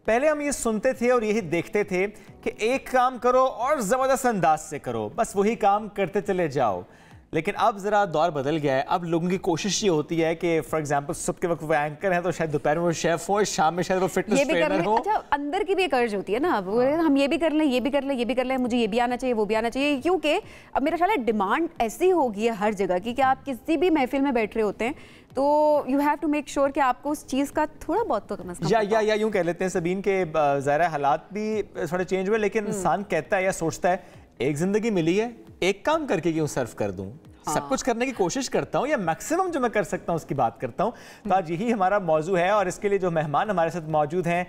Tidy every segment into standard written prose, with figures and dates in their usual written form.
पहले हम ये सुनते थे और यही देखते थे कि एक काम करो और ज़बरदस्त अंदाज से करो, बस वही काम करते चले जाओ। लेकिन अब ज़रा दौर बदल गया है। अब लोगों की कोशिश ये होती है कि फॉर एग्जांपल सुबह के वक्त वो एंकर हैं तो शायद दोपहर में वो शेफ हो, शाम में शायद वो फिटनेस ट्रेनर हो। अच्छा, अंदर की भी एक अर्ज होती है ना, अब हम ये भी कर लें, ये भी कर लें, ये भी कर लें, मुझे ये भी आना चाहिए, वो भी आना चाहिए। क्योंकि अब मेरा ख्याल है डिमांड ऐसी हो गई है हर जगह की कि आप किसी भी महफिल में बैठ रहे होते हैं तो you have to make sure कि आपको उस चीज़ का थोड़ा बहुत तो कम से कम या यूँ कह लेते हैं सबीन के ज़ाहिर हालात भी थोड़े चेंज हुए, लेकिन इंसान कहता है या सोचता है एक ज़िंदगी मिली है, एक काम करके क्यों सर्व कर दूँ। सब कुछ करने की कोशिश करता हूँ या मैक्सिमम जो मैं कर सकता हूँ उसकी बात करता हूँ। तो आज यही हमारा मौजू है और इसके लिए जो मेहमान हमारे साथ मौजूद हैं,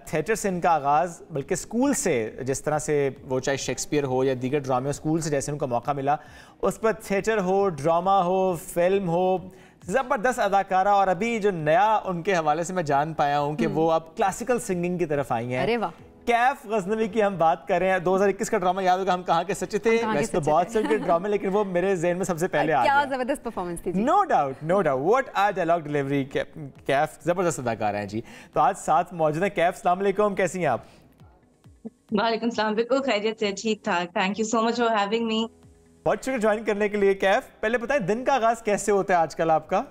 थिएटर से इनका आगाज़ बल्कि स्कूल से, जिस तरह से वो चाहे शेक्सपियर हो या दीगर ड्रामे, स्कूल से जैसे उनको मौका मिला उस पर थिएटर हो, ड्रामा हो, फिल्म हो, ज़बरदस्त अदाकारा। और अभी जो नया उनके हवाले से मैं जान पाया हूँ कि वो अब क्लासिकल सिंगिंग की तरफ आई हैं। अरे वाह। कैफ गजनवी की हम बात कर रहे हैं। 2021 का ड्रामा याद होगा, हम कहाँ के सच्चे थे। वैसे तो बहुत से ड्रामे, लेकिन वो मेरे ज़हन में सबसे पहले आ गया। क्या जबरदस्त परफॉर्मेंस थी। No doubt, no doubt. What are dialogue delivery. Kaif जबरदस्त अदाकार हैं जी। तो आज साथ मौजूद है कैफ। अस्सलाम वालेकुम, कैसी हैं आप? वालेकुम सलाम, बिल्कुल खैरियत से, ठीक ठाक। Thank you so much for having me. बहुत शुक्रिया ज्वाइन करने के लिए कैफ। पहले बताएं दिन का आगाज कैसे होता है आजकल आपका?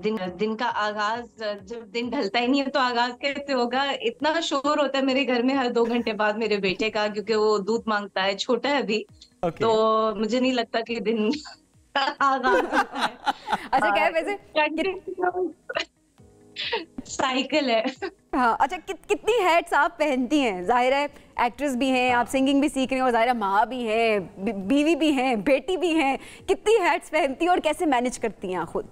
दिन का आगाज, जब दिन ढलता ही नहीं है तो आगाज कैसे होगा। इतना शोर होता है मेरे घर में हर 2 घंटे बाद मेरे बेटे का, क्योंकि वो दूध मांगता है, छोटा है अभी। तो मुझे नहीं लगता कि दिन आगाज होता है। अच्छा क्या है वैसे साइकिल है। हाँ, अच्छा कितनी हैट्स आप पहनती हैं? जाहिर है एक्ट्रेस भी हैं, आप सिंगिंग भी सीख रही हैं और जाहिर है माँ भी हैं, बीवी भी हैं, बेटी भी हैं। कितनी हैट्स पहनती हैं और कैसे मैनेज करती हैं खुद?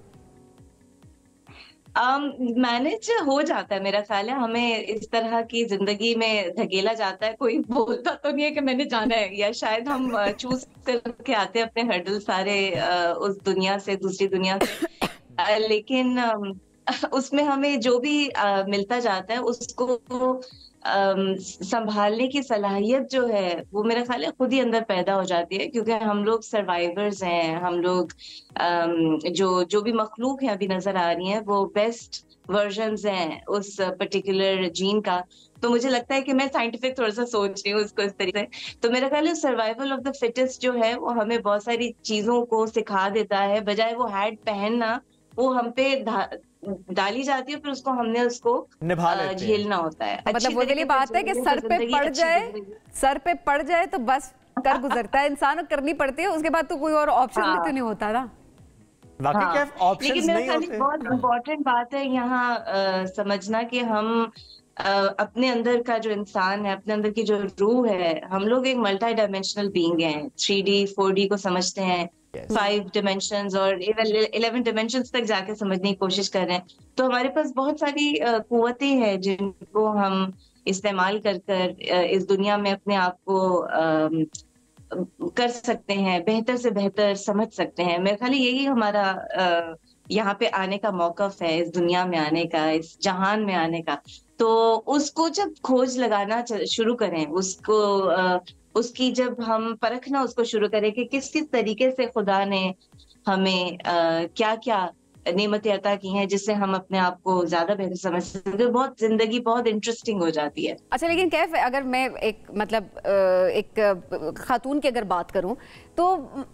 मैनेज हो जाता है मेरा ख्याल है। हमें इस तरह की जिंदगी में धकेला जाता है, कोई बोलता तो नहीं है कि मैंने जाना है, या शायद हम चूज करके आते हैं अपने हर्डल सारे उस दुनिया से, दूसरी दुनिया से। लेकिन उसमें हमें जो भी मिलता जाता है उसको संभालने की सलाहियत जो है वो मेरा ख्याल है खुद ही अंदर पैदा हो जाती है, क्योंकि हम लोग सर्वाइवर्स हैं। हम लोग जो भी मखलूक है अभी नजर आ रही हैं वो बेस्ट वर्जन्स हैं उस पर्टिकुलर जीन का। तो मुझे लगता है कि मैं साइंटिफिक थोड़ा सा सोच रही हूँ उसको इस तरीके से। तो मेरा ख्याल है सर्वाइवल ऑफ द फिटेस्ट जो है वो हमें बहुत सारी चीजों को सिखा देता है, बजाय वो हैट पहनना वो हम पे डाली जाती है, फिर उसको हमने उसको झेलना होता है। मतलब वो वाली बात है कि सर पे पड़ जाए तो बस कर गुजरता है इंसान, करनी पड़ती है, उसके बाद तो कोई और ऑप्शन भी तो नहीं होता ना। लेकिन मेरा ख्याल बहुत इम्पोर्टेंट बात है यहाँ समझना कि हम अपने अंदर का जो इंसान है, अपने अंदर की जो रूह है, हम लोग एक मल्टी डायमेंशनल बीइंग हैं। 3D 4D को समझते हैं, 5 डिमेंशंस और 11 डिमेंशंस तक जाके समझने की कोशिश कर रहे हैं। तो हमारे पास बहुत सारी कुव्वतें हैं जिनको हम इस्तेमाल कर इस दुनिया में अपने आप को कर सकते हैं, बेहतर से बेहतर समझ सकते हैं। मेरे ख्याल यही हमारा यहाँ पे आने का मौकफ है, इस दुनिया में आने का, इस जहान में आने का। तो उसको जब खोज लगाना शुरू करें, उसकी जब हम परखना उसको शुरू करें कि किस किस तरीके से खुदा ने हमें क्या क्या नेमतें अता की हैं जिससे हम अपने आप को ज्यादा बेहतर समझ सकते हैं, बहुत जिंदगी बहुत इंटरेस्टिंग हो जाती है। अच्छा, लेकिन कैफ अगर मैं एक खातून की अगर बात करूं तो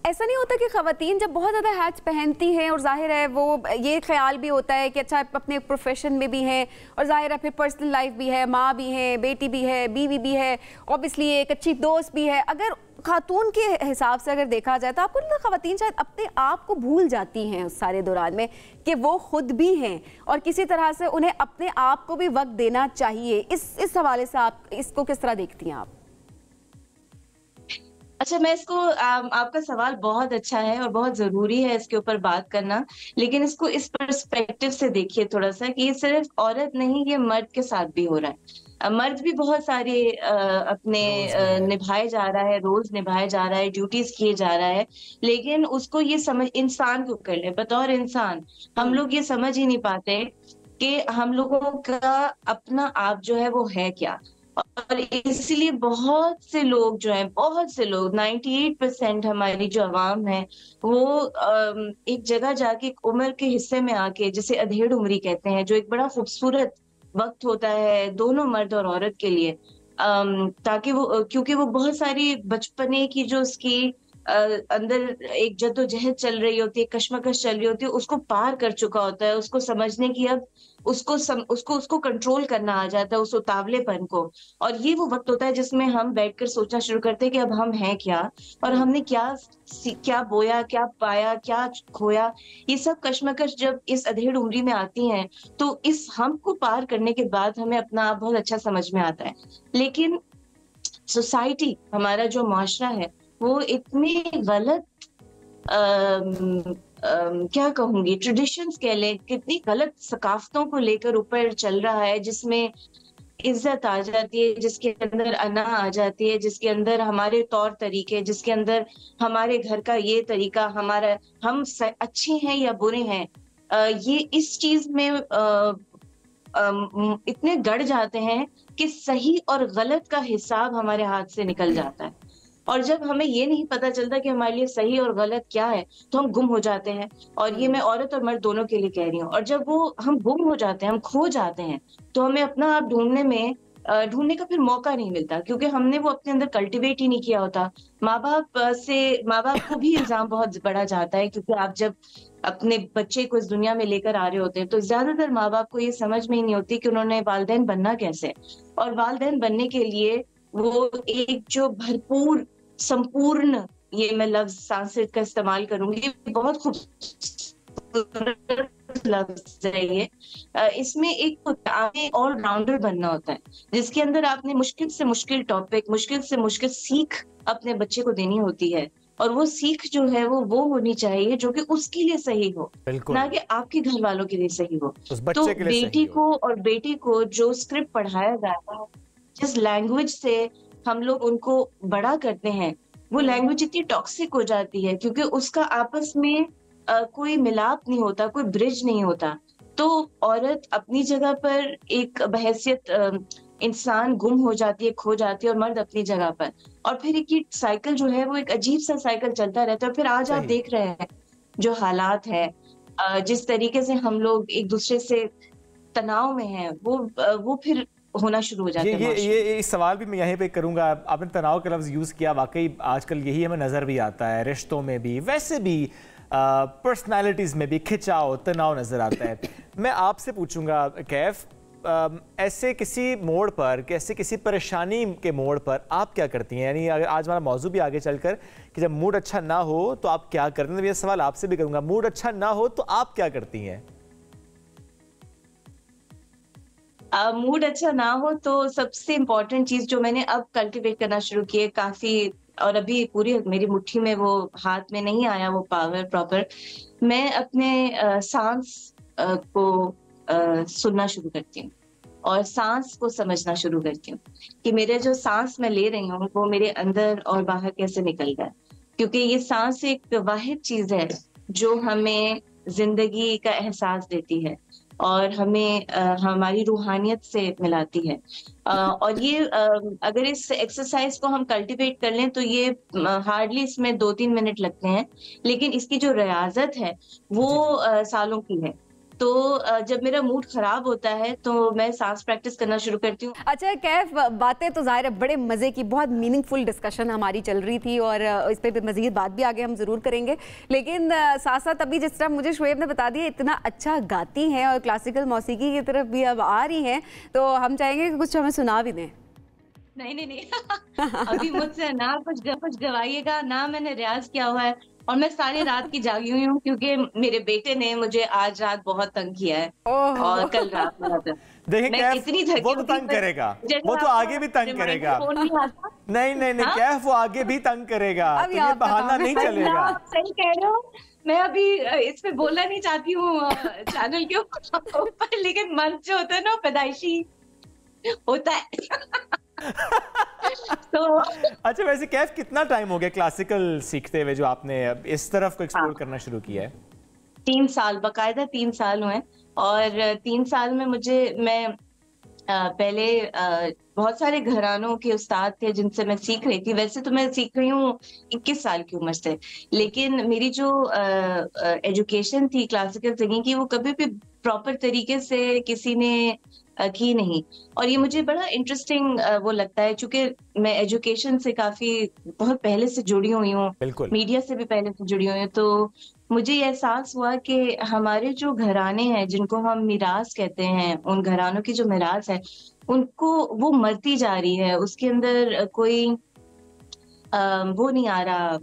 ऐसा नहीं होता कि खवातीन जब बहुत ज़्यादा हैट्स पहनती हैं और जाहिर है वो ये ख्याल भी होता है कि अच्छा अपने प्रोफेशन में भी हैं और जाहिर है फिर पर्सनल लाइफ भी है, माँ भी है, बेटी भी है, बीवी भी है, ऑब्वियसली एक अच्छी दोस्त भी है। अगर खातून के हिसाब से अगर देखा जाए तो आपको नहीं लगता खवातीन शायद अपने आप को भूल जाती हैं उस सारे दौरान में कि वो खुद भी हैं और किसी तरह से उन्हें अपने आप को भी वक्त देना चाहिए? इस हवाले से आप इसको किस तरह देखती हैं आप? अच्छा, मैं इसको आपका सवाल बहुत अच्छा है और बहुत जरूरी है इसके ऊपर बात करना, लेकिन इसको इस पर्सपेक्टिव से देखिए थोड़ा सा कि ये सिर्फ औरत नहीं, ये मर्द के साथ भी हो रहा है। मर्द भी बहुत सारे अपने निभाए जा रहा है, रोल्स निभाए जा रहा है, ड्यूटीज किए जा रहा है, लेकिन उसको ये समझ, इंसान को कर ले, बतौर इंसान हम लोग ये समझ ही नहीं पाते कि हम लोगों का अपना आप जो है वो है क्या। और इसलिए बहुत से लोग जो हैं, बहुत से लोग 98% हमारी जो आवाम है वो एक जगह जाके एक उम्र के हिस्से में आके, जिसे अधेड़ उम्री कहते हैं, जो एक बड़ा खूबसूरत वक्त होता है दोनों मर्द और औरत के लिए, ताकि वो, क्योंकि वो बहुत सारी बचपने की जो उसकी अंदर एक जद्दोजहद चल रही होती है, कश्मकश चल रही होती है, उसको पार कर चुका होता है, उसको समझने की अब उसको कंट्रोल करना आ जाता है, उस उतावलेपन को। और ये वो वक्त होता है जिसमें हम बैठकर सोचना शुरू करते हैं कि अब हम हैं क्या, और हमने क्या बोया, क्या पाया, क्या खोया। ये सब कश्मकश जब इस अधेड़ उम्री में आती हैं, तो इस हम को पार करने के बाद हमें अपना आप बहुत अच्छा समझ में आता है। लेकिन सोसाइटी, हमारा जो माशरा है, वो इतने गलत क्या कहूंगी, ट्रेडिशंस कह ले, कितनी गलत सकाफतों को लेकर ऊपर चल रहा है, जिसमें इज्जत आ जाती है, जिसके अंदर अना आ जाती है, जिसके अंदर हमारे तौर तरीके, जिसके अंदर हमारे घर का ये तरीका, हमारा हम अच्छे हैं या बुरे हैं, ये इस चीज में इतने गड़ जाते हैं कि सही और गलत का हिसाब हमारे हाथ से निकल जाता है। और जब हमें ये नहीं पता चलता कि हमारे लिए सही और गलत क्या है, तो हम गुम हो जाते हैं। और ये मैं औरत और मर्द दोनों के लिए कह रही हूँ। और जब वो हम गुम हो जाते हैं, हम खो जाते हैं, तो हमें अपना आप ढूंढने का फिर मौका नहीं मिलता, क्योंकि हमने वो अपने अंदर कल्टीवेट ही नहीं किया होता। माँ बाप को भी इल्जाम बहुत बड़ा जाता है, क्योंकि आप जब अपने बच्चे को इस दुनिया में लेकर आ रहे होते हैं, तो ज्यादातर माँ बाप को ये समझ में ही नहीं होती कि उन्होंने वालिदैन बनना कैसे। और वालिदैन बनने के लिए वो एक जो भरपूर संपूर्ण, ये मैं लफ्ज संस्कृत का इस्तेमाल करूंगी, बहुत खूबसूरत लफ्ज है ये। इसमें एक आपने ऑलराउंडर बनना होता है, जिसके अंदर आपने मुश्किल से मुश्किल टॉपिक, मुश्किल से मुश्किल सीख अपने बच्चे को देनी होती है। और वो सीख जो है वो होनी चाहिए जो कि उसके लिए सही हो, ना कि आपके घर वालों के लिए सही हो। तो बेटी को और बेटी को जो स्क्रिप्ट पढ़ाया जाता है, जिस लैंग्वेज से हम लोग उनको बड़ा करते हैं, वो लैंग्वेज इतनी टॉक्सिक हो जाती है, क्योंकि उसका आपस में कोई मिलाप नहीं होता, कोई ब्रिज नहीं होता। तो औरत अपनी जगह पर एक बहैसियत इंसान गुम हो जाती है, खो जाती है, और मर्द अपनी जगह पर। और फिर एक साइकिल जो है वो एक अजीब सा साइकिल चलता रहता है। फिर आज आप देख रहे हैं जो हालात है, जिस तरीके से हम लोग एक दूसरे से तनाव में हैं, वो फिर होना शुरू हो जाता है। ये सवाल भी मैं यहीं पे करूंगा। आपने तनाव का लफ्ज़ यूज़ किया, वाकई आजकल यही हमें नज़र भी आता है, रिश्तों में भी, वैसे भी पर्सनालिटीज़ में भी खिंचाव, तनाव नज़र आता है। मैं आपसे पूछूंगा कैफ, ऐसे किसी मोड़ पर, ऐसे किसी परेशानी के मोड़ पर आप क्या करती हैं? यानी अगर आज हमारा मौजू भी आगे चलकर कि जब मूड अच्छा ना हो तो आप क्या करते हैं, ये सवाल आपसे भी करूंगा। मूड अच्छा ना हो तो आप क्या करती हैं? मूड अच्छा ना हो तो सबसे इम्पोर्टेंट चीज जो मैंने अब कल्टीवेट करना शुरू की है काफी, और अभी पूरी मेरी मुट्ठी में वो हाथ में नहीं आया वो पावर प्रॉपर, मैं अपने सांस को सुनना शुरू करती हूँ और सांस को समझना शुरू करती हूँ कि मेरे जो सांस मैं ले रही हूँ वो मेरे अंदर और बाहर कैसे निकल रहा है। क्योंकि ये सांस एक वाहिद चीज है जो हमें जिंदगी का एहसास देती है और हमें हमारी रूहानियत से मिलाती है। और ये अगर इस एक्सरसाइज को हम कल्टीवेट कर लें तो ये हार्डली इसमें 2-3 मिनट लगते हैं, लेकिन इसकी जो रियाजत है वो सालों की है। तो जब मेरा मूड खराब होता है तो मैं सांस प्रैक्टिस करना शुरू करती हूँ। अच्छा कैफ, बातें तो ज़ाहिर है बड़े मज़े की, बहुत मीनिंगफुल डिस्कशन हमारी चल रही थी और इस पे मज़ीद बात भी आगे हम ज़रूर करेंगे। लेकिन साथ साथ अभी जिस तरह मुझे शुएब ने बता दिया इतना अच्छा गाती हैं और क्लासिकल मौसीकी की तरफ भी अब आ रही हैं, तो हम चाहेंगे कि कुछ हमें सुना भी दें। नहीं अभी मुझसे ना कुछ गवाइएगा ना, मैंने रियाज किया हुआ है और मैं सारी रात की जागी हुई हूँ क्योंकि मेरे बेटे ने मुझे आज रात बहुत तंग किया है और कल रात में देखिए इतनी वो तो तंग करेगा, वो तो आगे भी तंग करेगा। नहीं कैफ वो आगे भी तंग करेगा, ये बहाना नहीं चलेगा। सही कह रहे हो, मैं अभी इस पे बोलना नहीं चाहती हूँ चैनल के ऊपर, लेकिन मन जो होता है ना पैदाइशी होता है। तो अच्छा, वैसे कैफ कितना टाइम हो गया क्लासिकल सीखते हुए जो आपने इस तरफ को एक्सप्लोर करना शुरू किया है? 3 साल, बाकायदा 3 साल हुए। और 3 साल में मैं पहले बहुत सारे घरानों के उस्ताद थे जिनसे मैं सीख रही थी। वैसे तो मैं सीख रही हूँ 21 साल की उम्र से, लेकिन मेरी जो एजुकेशन थी क्लासिकल सिंगिंग की, वो कभी भी प्रॉपर तरीके से किसी ने की नहीं। और ये मुझे बड़ा इंटरेस्टिंग वो लगता है, चूंकि मैं एजुकेशन से काफी बहुत पहले से जुड़ी हुई हूँ, मीडिया से भी पहले से जुड़ी हुई हूँ, तो मुझे ये एहसास हुआ कि हमारे जो घराने हैं जिनको हम मिरास कहते हैं, उन घरानों की जो मिरास है उनको वो मरती जा रही है, उसके अंदर कोई वो नहीं आ रहा,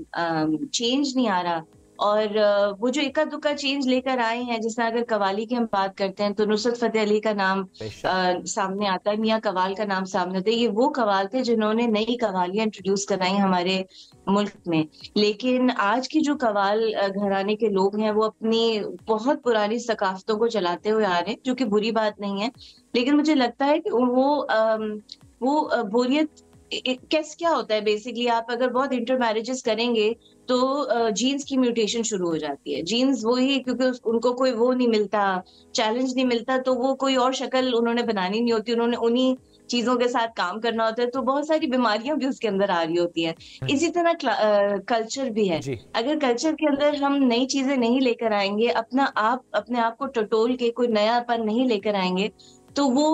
चेंज नहीं आ रहा। और वो जो इक्का दुक्का चेंज लेकर आए हैं, जैसे अगर कवाली की हम बात करते हैं तो नुसरत फतेह अली का नाम सामने आता है, मियां कवाल का नाम सामने आता है। ये वो कवाल थे जिन्होंने नई कवालियां इंट्रोड्यूस कराई हमारे मुल्क में। लेकिन आज की जो कवाल घराने के लोग हैं वो अपनी बहुत पुरानी सकाफतों को चलाते हुए आ रहे हैं, जो कि बुरी बात नहीं है, लेकिन मुझे लगता है कि वो बोरियत कैसे क्या होता है बेसिकली, आप अगर बहुत इंटर मैरिजेस करेंगे तो जीन्स की म्यूटेशन शुरू हो जाती है। जीन्स वही, क्योंकि उनको कोई वो नहीं मिलता, चैलेंज नहीं मिलता, तो वो कोई और शक्ल उन्होंने बनानी नहीं होती, उन्होंने उन्हीं चीजों के साथ काम करना होता है, तो बहुत सारी बीमारियां भी उसके अंदर आ रही होती है। इसी तरह कल्चर भी है। अगर कल्चर के अंदर हम नई चीजें नहीं लेकर आएंगे, अपने आप को टटोल के कोई नयापन नहीं लेकर आएंगे, तो वो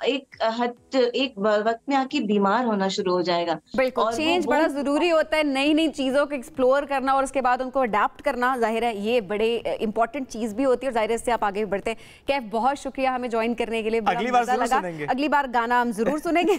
एक वक्त में आके बीमार होना शुरू हो जाएगा। बिल्कुल, चेंज बड़ा जरूरी होता है, नई नई चीजों को एक्सप्लोर करना और उसके बाद उनको अडेप्ट करना, जाहिर है ये बड़े इंपॉर्टेंट चीज भी होती है, और जाहिर है इससे आप आगे बढ़ते हैं। कैफ, बहुत शुक्रिया हमें ज्वाइन करने के लिए, बड़ा मजा लगा। अगली बार गाना हम जरूर सुनेंगे।